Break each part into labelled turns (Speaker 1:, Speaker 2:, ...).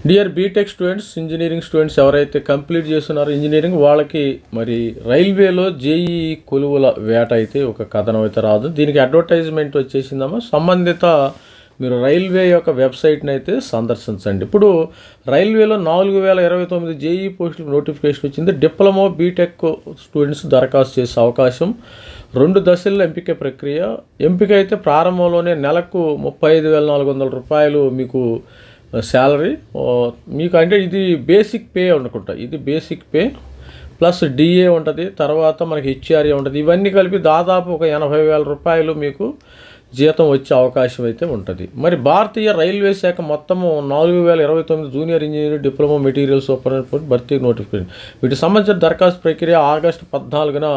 Speaker 1: Dear BTech students, engineering students ఎవరైతే complete చేస్తున్నారో engineering వాళ్ళకి మరి రైల్వేలో జేఈ కొలువుల వేట అయితే ఒక కథనం అయితే రాదు. దీనికి అడ్వర్టైజ్మెంట్ వచ్చేసిందమ్మా. సంబంధిత మీరు రైల్వే యొక్క వెబ్సైట్ని అయితే సందర్శించండి. ఇప్పుడు రైల్వేలో 4029 జేఈ పోస్టులకు నోటిఫికేషన్ వచ్చింది. డిప్లొమా బీటెక్ స్టూడెంట్స్ దరఖాస్తు చేసే అవకాశం. 2 దశల్లో ఎంపిక ప్రక్రియ. ఎంపిక అయితే ప్రారంభంలోనే నెలకు 35,400 రూపాయలు మీకు శాలరీ మీకు. అంటే ఇది బేసిక్ పే అనుకుంటా. ఇది బేసిక్ పే ప్లస్ డిఏ ఉంటుంది, తర్వాత మనకి హెచ్ఆర్ఏ ఉంటుంది. ఇవన్నీ కలిపి దాదాపు ఒక 80,000 రూపాయలు మీకు జీతం వచ్చే అవకాశం అయితే ఉంటుంది. మరి భారతీయ రైల్వే శాఖ మొత్తము 4029 junior engineer, diploma material superintendent భర్తీ నోటిఫికేషన్. వీటికి సంబంధించిన దరఖాస్తు ప్రక్రియ ఆగస్టు 14న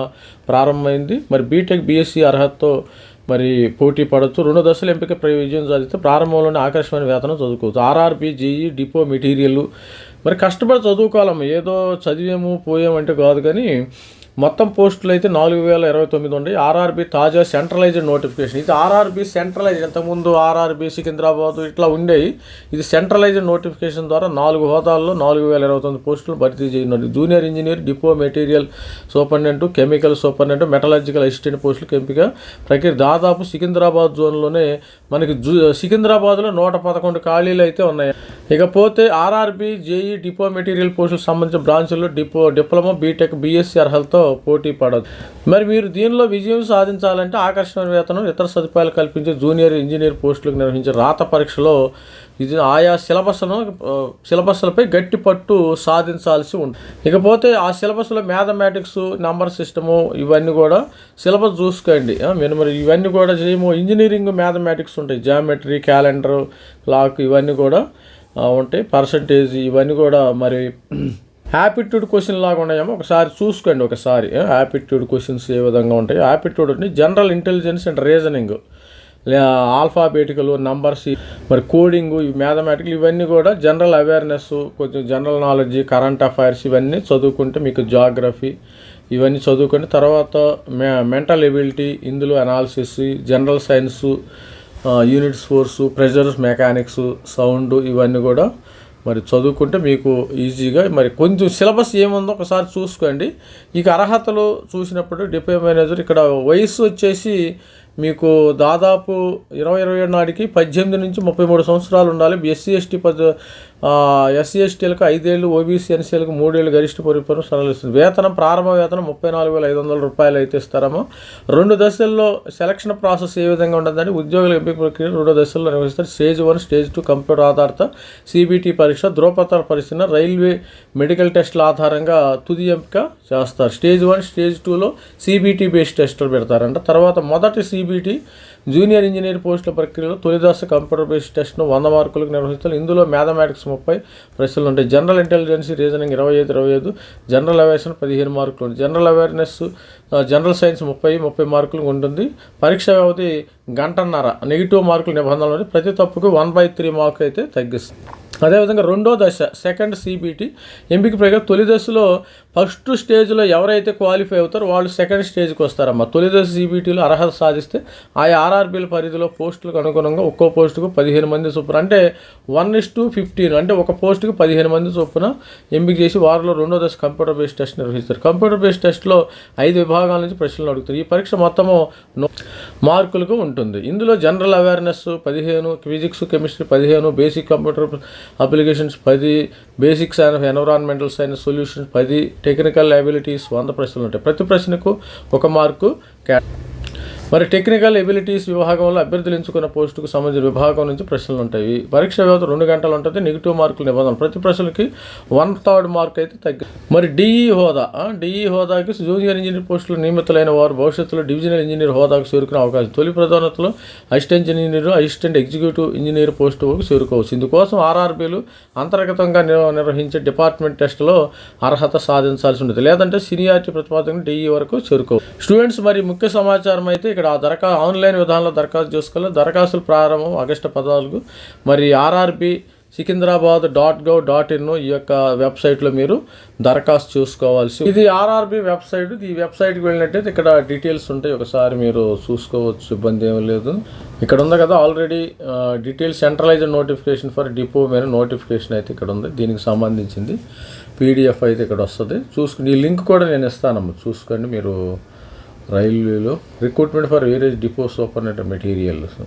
Speaker 1: ప్రారంభమైంది. మరి బీటెక్ బీఎస్సీ అర్హతతో మరి పోటీ పడవచ్చు. 2 దశల ఎంపిక విజయం సాధిస్తే ప్రారంభంలోనే ఆకర్షమైన వేతనం చదువుకోవచ్చు. ఆర్ఆర్బీ, జేఈ, డిపో మెటీరియల్ మరి కష్టపడి చదువుకోవాలమ్మా. ఏదో చదివేము పోయామంటే కాదు, కానీ మొత్తం పోస్టులు అయితే 4029 ఉన్నాయి. ఆర్ఆర్బీ తాజా సెంట్రలైజ్డ్ నోటిఫికేషన్. ఇది ఆర్ఆర్బీ సెంట్రలైజ్డ్. ఇంతకుముందు ఆర్ఆర్బీ సికింద్రాబాద్ ఇట్లా ఉండేవి. ఇది సెంట్రలైజ్డ్ నోటిఫికేషన్ ద్వారా 4 హోదాల్లో 4029 పోస్టులు భర్తీ చేయనున్నారు. Junior engineer, depot material superintendent, chemical superintendent, metallurgical assistant పోస్టులకు ఎంపిక ప్రక్రియ. దాదాపు సికింద్రాబాద్ జోన్లోనే మనకి సికింద్రాబాద్లో 111 ఖాళీలు అయితే ఉన్నాయి. ఇకపోతే ఆర్ఆర్బీ, జేఈ, డిపో మెటీరియల్ పోస్టులకు సంబంధించిన బ్రాంచుల్లో డిప్లొమా, బీటెక్, బీఎస్సీ అర్హతతో పోటీ పడదు. మరి మీరు దీనిలో విజయం సాధించాలంటే ఆకర్షణ వేతనం, ఇతర సదుపాయాలు కల్పించే జూనియర్ ఇంజనీర్ పోస్టులకు నిర్వహించే రాత పరీక్షలో ఇది ఆయా సిలబస్లపై గట్టి పట్టు సాధించాల్సి ఉంటుంది. ఇకపోతే ఆ సిలబస్లో మ్యాథమెటిక్స్, నంబర్ సిస్టము ఇవన్నీ కూడా సిలబస్ చూసుకోండి. మరి ఇవన్నీ కూడా చేయము. ఇంజనీరింగ్ మ్యాథమెటిక్స్ ఉంటాయి, జామెట్రీ, క్యాలెండర్, క్లాక్ ఇవన్నీ కూడా ఉంటాయి. పర్సంటేజ్ ఇవన్నీ కూడా మరి యాప్టిట్యూడ్ క్వశ్చన్ లాగా ఉన్నాయేమో ఒకసారి చూసుకోండి. ఒకసారి యాప్టిట్యూడ్ క్వశ్చన్స్ ఏ విధంగా ఉంటాయి. యాప్టిట్యూడ్ అంటే general intelligence and reasoning, alphabetical, numbers, మరి కోడింగ్, మ్యాథమెటికల్ ఇవన్నీ కూడా జనరల్ అవేర్నెస్, కొంచెం జనరల్ నాలెడ్జ్, కరెంట్ అఫైర్స్ ఇవన్నీ చదువుకుంటే మీకు జాగ్రఫీ ఇవన్నీ చదువుకుంటే తర్వాత మెంటల్ ఎబిలిటీ, ఇందులో analysis, general science, units force, pressures, mechanics, sound ఇవన్నీ కూడా మరి చదువుకుంటే మీకు ఈజీగా. మరి కొంచెం సిలబస్ ఏముందో ఒకసారి చూసుకోండి. ఇక అర్హతలు చూసినప్పుడు డిపో మేనేజర్ ఇక్కడ వయసు వచ్చేసి మీకు దాదాపు 2027 నాటికి 18 నుంచి 33 సంవత్సరాలు ఉండాలి. ఎస్సీ ఎస్టీలకు 5 ఏళ్ళు, ఓబీసీ ఎన్సీలకు 3 ఏళ్ళు గరిష్ట పరిపాలన సరళిస్తుంది. వేతనం ప్రారంభ వేతనం 34,500 రూపాయలు అయితే ఇస్తారమ్మా. 2 దశల్లో సెలక్షన్ ప్రాసెస్ ఏ విధంగా ఉంటుందని ఉద్యోగుల ఎంపిక ప్రక్రియ 2 దశల్లో నిర్వహిస్తారు. స్టేజ్ 1, స్టేజ్ 2 కంప్యూటర్ ఆధారిత సిబిటి పరీక్ష, ధ్రువపత్ర పరిశీలన, రైల్వే మెడికల్ టెస్టుల ఆధారంగా తుది ఎంపిక చేస్తారు. స్టేజ్ 1, స్టేజ్ 2లో సిబిటి బేస్డ్ టెస్టులు పెడతారంట. తర్వాత మొదటి సిబిటి జూనియర్ ఇంజనీర్ పోస్టుల ప్రక్రియలో తొలి దశ కంప్యూటర్ బేస్డ్ టెస్ట్ను 100 మార్కులకు నిర్వహిస్తారు. ఇందులో మ్యాథమెటిక్స్ 30 ప్రశ్నలు ఉంటాయి. General intelligence, reasoning 25, general awareness 15 మార్కులు ఉంటాయి. జనరల్ అవేర్నెస్, జనరల్ సైన్స్ 30 మార్కులు ఉంటుంది. పరీక్ష వ్యవధి 1.5 గంట. నెగిటివ్ మార్కులు నిబంధనలు ఉంటాయి. ప్రతి తప్పుకు 1/3 మార్కు అయితే తగ్గిస్తుంది. అదేవిధంగా 2వ దశ సెకండ్ సిబిటి ఎంపిక ప్రక్రియ. తొలి దశలో ఫస్ట్ స్టేజ్లో ఎవరైతే క్వాలిఫై అవుతారో వాళ్ళు సెకండ్ స్టేజ్కి వస్తారమ్మా. తొలి దశ సిబిటీలో అర్హత సాధిస్తే ఆయా ఆర్ఆర్బీల పరిధిలో పోస్టులకు అనుగుణంగా ఒక్కో పోస్టుకు 15 మంది చొప్పున, అంటే 1:15, అంటే ఒక పోస్టుకు 15 మంది చొప్పున ఎంపిక చేసి వారిలో 2వ దశ కంప్యూటర్ బేస్డ్ టెస్ట్ నిర్వహిస్తారు. కంప్యూటర్ బేస్డ్ టెస్ట్లో 5 విభాగాల నుంచి ప్రశ్నలు అడుగుతారు. ఈ పరీక్ష మొత్తము మార్కులకు ఉంటుంది. ఇందులో general awareness 15, physics, chemistry 15, basic computer applications 10, basics and environmental science solutions 10, technical abilities 100 ప్రశ్నలు ఉంటాయి. ప్రతి ప్రశ్నకు 1 మార్కు. మరి టెక్నికల్ ఎబిలిటీస్ విభాగంలో అభ్యర్థులు ఎంచుకున్న పోస్టుకు సంబంధించిన విభాగం నుంచి ప్రశ్నలు ఉంటాయి. పరీక్ష వ్యవధి 2 గంటలు ఉంటుంది. నెగిటివ్ మార్కులు నిబంధన. ప్రతి ప్రశ్నలకి 1/3 మార్క్ అయితే తగ్గి. మరి డిఈ హోదాకి జూనియర్ ఇంజనీర్ పోస్టులు నియమితులైన వారు భవిష్యత్తులో డివిజనల్ ఇంజనీర్ హోదాకు చేరుకునే అవకాశం. తొలి ప్రధానతలో assistant engineer, assistant executive engineer పోస్టుకు చేరుకోవచ్చు. ఇందుకోసం ఆర్ఆర్బీలు అంతర్గతంగా నిర్వహించే డిపార్ట్మెంట్ టెస్టులో అర్హత సాధించాల్సి ఉంటుంది. లేదంటే సీనియారిటీ ప్రతిపాదన డిఈ వరకు చేరుకోవచ్చు. స్టూడెంట్స్ మరి ముఖ్య సమాచారం అయితే ఇక్కడ ఆన్లైన్ విధానంలో దరఖాస్తు చేసుకోవాలి. దరఖాస్తులు ప్రారంభం ఆగస్టు 14. మరి ఆర్ఆర్బీ sikandrabad.gov.in ఈ యొక్క వెబ్సైట్లో మీరు దరఖాస్తు చేసుకోవాల్సి. ఇది ఆర్ఆర్బి వెబ్సైట్. ఈ వెబ్సైట్కి వెళ్ళినట్టయితే ఇక్కడ డీటెయిల్స్ ఉంటాయి, ఒకసారి మీరు చూసుకోవచ్చు, ఇబ్బంది ఏమీ లేదు. ఇక్కడ ఉంది కదా already details centralised notification for depot మీద నోటిఫికేషన్ అయితే ఇక్కడ ఉంది. దీనికి సంబంధించింది PDF అయితే ఇక్కడ వస్తుంది, చూసుకుని ఈ లింక్ కూడా నేను ఇస్తానమ్మా, చూసుకోండి మీరు. రైల్వేలో recruitment for various depot superintendent materials,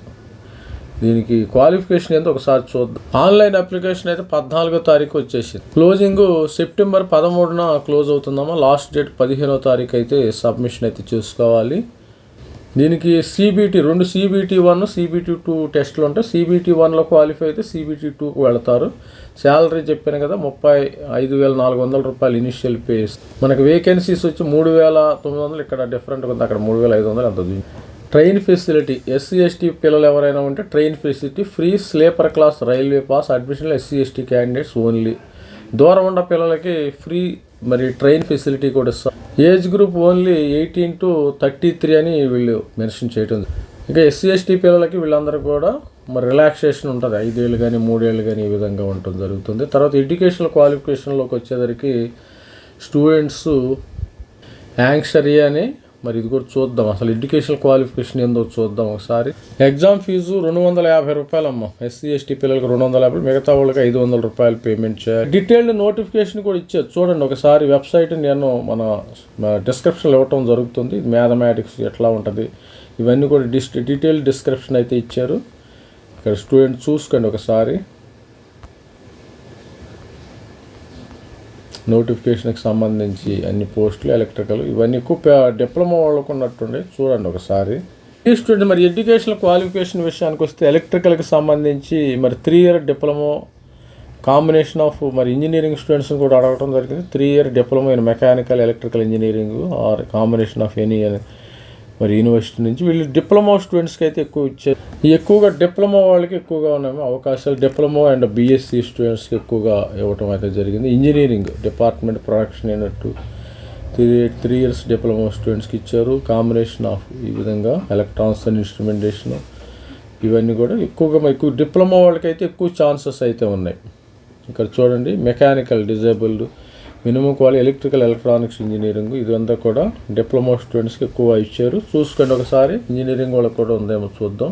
Speaker 1: దీనికి క్వాలిఫికేషన్ ఏంటో ఒకసారి చూద్దాం. ఆన్లైన్ అప్లికేషన్ అయితే 14వ తారీఖు వచ్చేసింది. క్లోజింగ్ సెప్టెంబర్ 13న క్లోజ్ అవుతుందమ్మా. లాస్ట్ డేట్ 15వ తారీఖు అయితే సబ్మిషన్ అయితే చేసుకోవాలి. దీనికి CBT 2 CBT1 CBT2 టెస్టులు ఉంటాయి. CBT1లో క్వాలిఫై అయితే CBT2కు వెళతారు. శాలరీ చెప్పాను కదా, 35,400 రూపాయలు ఇనిషియల్ పేస్. మనకి వేకెన్సీస్ వచ్చి 3,900, ఇక్కడ డిఫరెంట్గా ఉంది, అక్కడ 3,500 అంత. ట్రైన్ ఫెసిలిటీ SC/ST పిల్లలు ఎవరైనా ఉంటే train facility free. Sleeper class railway pass admission SC/ST candidates only. దూరం ఉన్న పిల్లలకి ఫ్రీ మరి ట్రైన్ ఫెసిలిటీ కూడా ఇస్తారు. ఏజ్ గ్రూప్ ఓన్లీ 18 to 33 అని వీళ్ళు మెన్షన్ చేయటం. ఇంకా SC/ST పిల్లలకి వీళ్ళందరూ కూడా మరి రిలాక్సేషన్ ఉంటుంది, 5 ఏళ్ళు కానీ 3 ఏళ్ళు కానీ ఈ విధంగా ఉంటుంది జరుగుతుంది. తర్వాత ఎడ్యుకేషనల్ క్వాలిఫికేషన్లోకి వచ్చేసరికి స్టూడెంట్స్ యాంగ్షరీ అని, మరి ఇది కూడా చూద్దాం, అసలు ఎడ్యుకేషనల్ క్వాలిఫికేషన్ ఏందో చూద్దాం ఒకసారి. ఎగ్జామ్ ఫీజు 250 రూపాయలు అమ్మ. SC/ST పిల్లలకి 250, మిగతా వాళ్ళకి 500 రూపాయలు పేమెంట్ చేయాలి. డీటెయిల్డ్ నోటిఫికేషన్ కూడా ఇచ్చారు, చూడండి ఒకసారి. వెబ్సైట్ నేను మన డిస్క్రిప్షన్లో ఇవ్వటం జరుగుతుంది. మ్యాథమెటిక్స్ ఎట్లా ఉంటుంది ఇవన్నీ కూడా డీటెయిల్డ్ డిస్క్రిప్షన్ అయితే ఇచ్చారు. ఇక్కడ స్టూడెంట్ చూసుకోండి ఒకసారి. నోటిఫికేషన్కి సంబంధించి అన్ని పోస్టులు, ఎలక్ట్రికల్ ఇవన్నీ ఎక్కువ డిప్లొమా వాళ్ళకు ఉన్నట్టుండే, చూడండి ఒకసారి. ఈ స్టూడెంట్ మరి ఎడ్యుకేషనల్ క్వాలిఫికేషన్ విషయానికి వస్తే ఎలక్ట్రికల్కి సంబంధించి మరి 3 year డిప్లొమా కాంబినేషన్ ఆఫ్ మరి ఇంజనీరింగ్ స్టూడెంట్స్ని కూడా అడగడం జరిగింది. 3 year diploma in mechanical electrical engineering or combination of any మరి యూనివర్సిటీ నుంచి. వీళ్ళు డిప్లొమా స్టూడెంట్స్కి అయితే ఎక్కువ ఇచ్చారు. ఎక్కువగా డిప్లొమా వాళ్ళకి ఎక్కువగా ఉన్నాయి అవకాశాలు. డిప్లొమా అండ్ BSc స్టూడెంట్స్కి ఎక్కువగా ఇవ్వటం అయితే జరిగింది. ఇంజనీరింగ్ డిపార్ట్మెంట్ ప్రొడక్షన్ అయినట్టు 3 years డిప్లొమా స్టూడెంట్స్కి ఇచ్చారు. కాంబినేషన్ ఆఫ్ ఈ విధంగా ఎలక్ట్రానిక్స్ అండ్ ఇన్స్ట్రుమెంటేషన్ ఇవన్నీ కూడా ఎక్కువ డిప్లొమా వాళ్ళకైతే ఎక్కువ ఛాన్సెస్ అయితే ఉన్నాయి. ఇక్కడ చూడండి, mechanical disabled minimum quality electrical electronics engineering ఇదంతా కూడా డిప్లొమా స్టూడెంట్స్కి ఎక్కువ ఇచ్చారు. చూసుకోండి ఒకసారి. ఇంజనీరింగ్ వాళ్ళకి కూడా ఉందేమో చూద్దాం.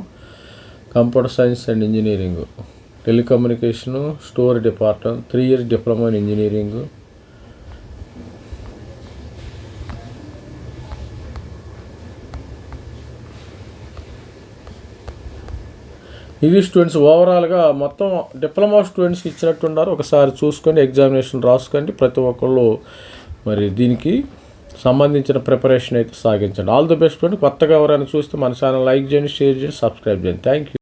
Speaker 1: Computer science and engineering, telecommunication, store department, 3 years diploma in engineering. ఇవి స్టూడెంట్స్ ఓవరాల్గా మొత్తం డిప్లొమా స్టూడెంట్స్కి ఇచ్చినట్టున్నారు. ఒకసారి చూసుకొని ఎగ్జామినేషన్ రాసుకోండి ప్రతి ఒక్కళ్ళు. మరి దీనికి సంబంధించిన ప్రిపరేషన్ అయితే సాగించండి. All the best. కొత్తగా ఎవరైనా చూస్తే మన ఛానల్ లైక్ చేయండి, షేర్ చేయండి, సబ్స్క్రైబ్ చేయండి. Thank you.